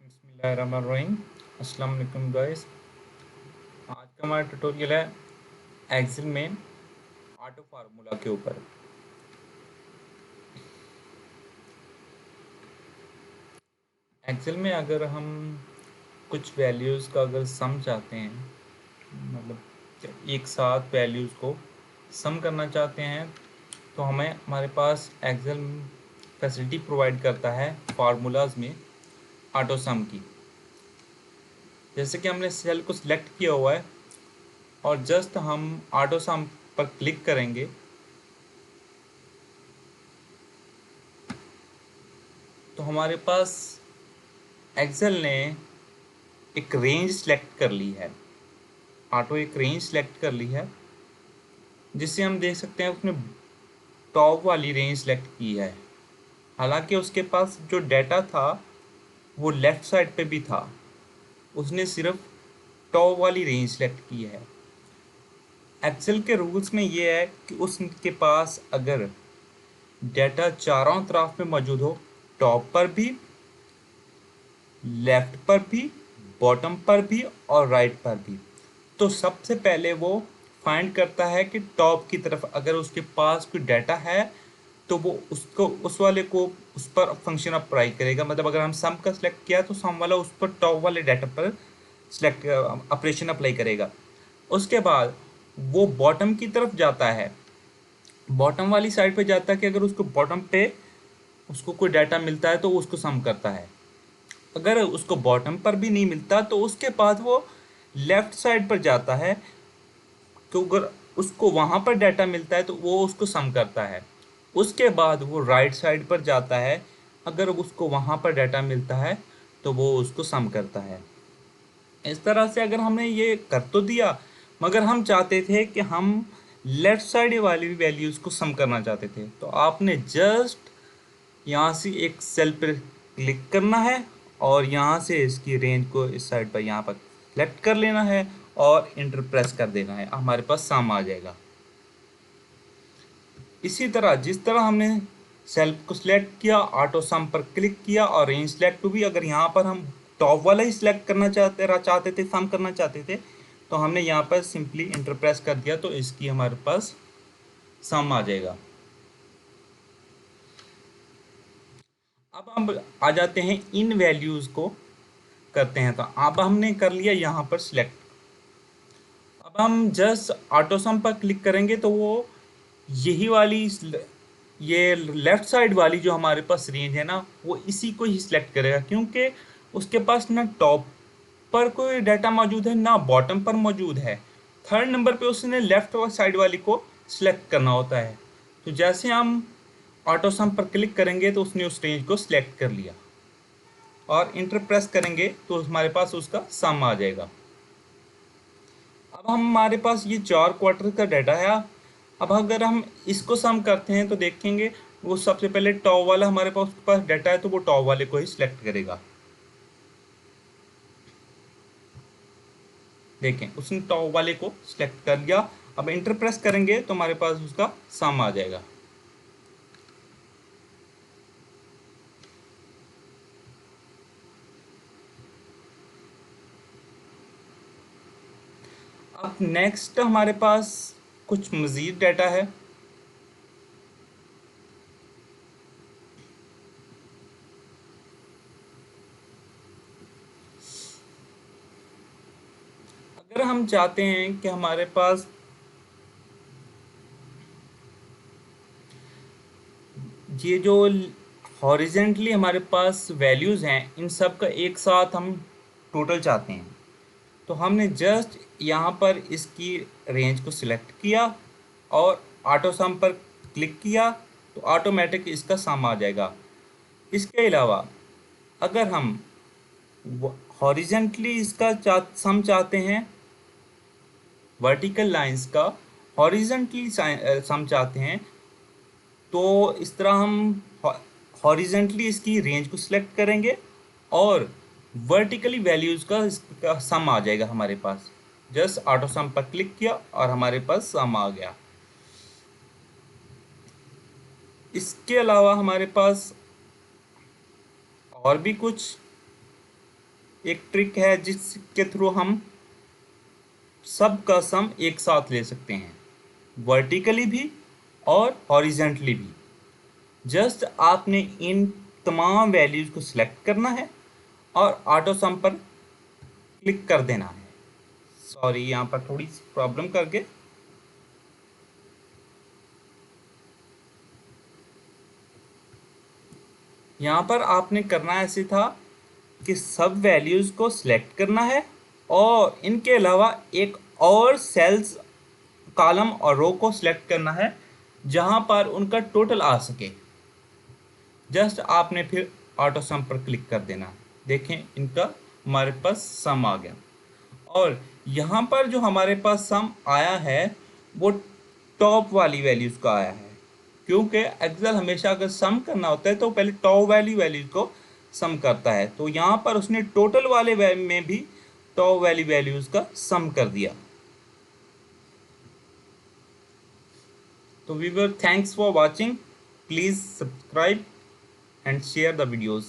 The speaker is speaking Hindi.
बिस्मिल्लाहिर्रहमानिर्रहीम। अस्सलाम वालेकुम गाइस। आज का हमारा ट्यूटोरियल है एक्सेल में ऑटो फार्मूला के ऊपर। एक्सेल में अगर हम कुछ वैल्यूज़ का अगर सम चाहते हैं, मतलब एक साथ वैल्यूज़ को सम करना चाहते हैं, तो हमारे पास एक्सेल फैसिलिटी प्रोवाइड करता है फार्मूलाज में ऑटो सम की। जैसे कि हमने सेल को सिलेक्ट किया हुआ है और जस्ट हम ऑटो सम पर क्लिक करेंगे तो हमारे पास एक्सेल ने एक रेंज सेलेक्ट कर ली है। ऑटो एक रेंज सेलेक्ट कर ली है, जिससे हम देख सकते हैं उसने टॉप वाली रेंज सेलेक्ट की है। हालांकि उसके पास जो डाटा था वो लेफ्ट साइड पे भी था, उसने सिर्फ टॉप वाली रेंज सेलेक्ट की है। एक्सेल के रूल्स में ये है कि उसके पास अगर डाटा चारों तरफ में मौजूद हो, टॉप पर भी, लेफ्ट पर भी, बॉटम पर भी और राइट पर भी, तो सबसे पहले वो फाइंड करता है कि टॉप की तरफ अगर उसके पास कोई डाटा है तो वो उसको उस वाले को उस पर फंक्शन अप्लाई करेगा। मतलब अगर हम सम का सिलेक्ट किया तो सम वाला उस पर टॉप वाले डाटा पर सिलेक्ट ऑपरेशन अप्लाई करेगा। उसके बाद वो बॉटम की तरफ जाता है, बॉटम वाली साइड पे जाता है कि अगर उसको बॉटम पे उसको कोई डाटा मिलता है तो वो उसको सम करता है। अगर उसको बॉटम पर भी नहीं मिलता तो उसके बाद वो लेफ्ट साइड पर जाता है, तो अगर उसको वहाँ पर डाटा मिलता है तो वो उसको सम करता है। उसके बाद वो राइट साइड पर जाता है, अगर उसको वहाँ पर डाटा मिलता है तो वो उसको सम करता है। इस तरह से अगर हमने ये कर तो दिया, मगर हम चाहते थे कि हम लेफ्ट साइड वाली वैल्यूज़ को सम करना चाहते थे, तो आपने जस्ट यहाँ से एक सेल पर क्लिक करना है और यहाँ से इसकी रेंज को इस साइड पर यहाँ पर सेलेक्ट कर लेना है और इंटर प्रेस कर देना है, हमारे पास सम आ जाएगा। इसी तरह जिस तरह हमने सेल को सिलेक्ट किया, ऑटो सम पर क्लिक किया और रेंज सेलेक्ट हुई, अगर यहाँ पर हम टॉप वाला ही सिलेक्ट करना चाहते थे, सम करना चाहते थे, तो हमने यहाँ पर सिंपली इंटर प्रेस कर दिया तो इसकी हमारे पास सम आ जाएगा। अब हम आ जाते हैं इन वैल्यूज़ को करते हैं। तो अब हमने कर लिया यहाँ पर सिलेक्ट। अब हम जस्ट ऑटो सम पर क्लिक करेंगे तो वो यही वाली ये लेफ्ट साइड वाली जो हमारे पास रेंज है ना, वो इसी को ही सिलेक्ट करेगा, क्योंकि उसके पास ना टॉप पर कोई डाटा मौजूद है ना बॉटम पर मौजूद है। थर्ड नंबर पे उसने लेफ्ट साइड वाली को सिलेक्ट करना होता है। तो जैसे हम ऑटो सम पर क्लिक करेंगे तो उसने उस रेंज को सिलेक्ट कर लिया और इंटर प्रेस करेंगे तो हमारे पास उसका सम आ जाएगा। अब हमारे पास ये 4 क्वार्टर का डाटा है। अब अगर हम इसको सम करते हैं तो देखेंगे वो सबसे पहले टॉप वाला हमारे पास डाटा है तो वो टॉप वाले को ही सिलेक्ट करेगा। देखें उसने टॉप वाले को सिलेक्ट कर लिया। अब इंटर प्रेस करेंगे तो हमारे पास उसका सम आ जाएगा। अब नेक्स्ट हमारे पास कुछ मज़ीद डाटा है। अगर हम चाहते हैं कि हमारे पास ये जो हॉरिजेंटली हमारे पास वैल्यूज़ हैं इन सब का एक साथ हम टोटल चाहते हैं, तो हमने जस्ट यहाँ पर इसकी रेंज को सिलेक्ट किया और ऑटो सम पर क्लिक किया तो ऑटोमेटिक इसका सम आ जाएगा। इसके अलावा अगर हम हॉरिजेंटली इसका सम चाहते हैं, वर्टिकल लाइंस का हॉरिजेंटली सम चाहते हैं, तो इस तरह हम हॉरिजेंटली इसकी रेंज को सिलेक्ट करेंगे और वर्टिकली वैल्यूज़ का इसका सम आ जाएगा हमारे पास। जस्ट ऑटो सम पर क्लिक किया और हमारे पास सम आ गया। इसके अलावा हमारे पास और भी कुछ एक ट्रिक है जिसके थ्रू हम सब का सम एक साथ ले सकते हैं, वर्टिकली भी और हॉरिजेंटली भी। जस्ट आपने इन तमाम वैल्यूज को सिलेक्ट करना है और ऑटो सम पर क्लिक कर देना है। सॉरी, यहाँ पर थोड़ी सी प्रॉब्लम करके यहाँ पर आपने करना ऐसे था कि सब वैल्यूज को सिलेक्ट करना है और इनके अलावा एक और सेल्स, कॉलम और रो को सिलेक्ट करना है जहां पर उनका टोटल आ सके। जस्ट आपने फिर ऑटो सम पर क्लिक कर देना। देखें, इनका हमारे पास सम आ गया। और यहाँ पर जो हमारे पास सम आया है वो टॉप वाली वैल्यूज का आया है, क्योंकि एक्सेल हमेशा अगर सम करना होता है तो पहले टॉप वाली वैल्यूज को सम करता है। तो यहाँ पर उसने टोटल वाले में भी टॉप वाली वैल्यूज का सम कर दिया। तो viewer, thanks for watching. Please subscribe and share the videos.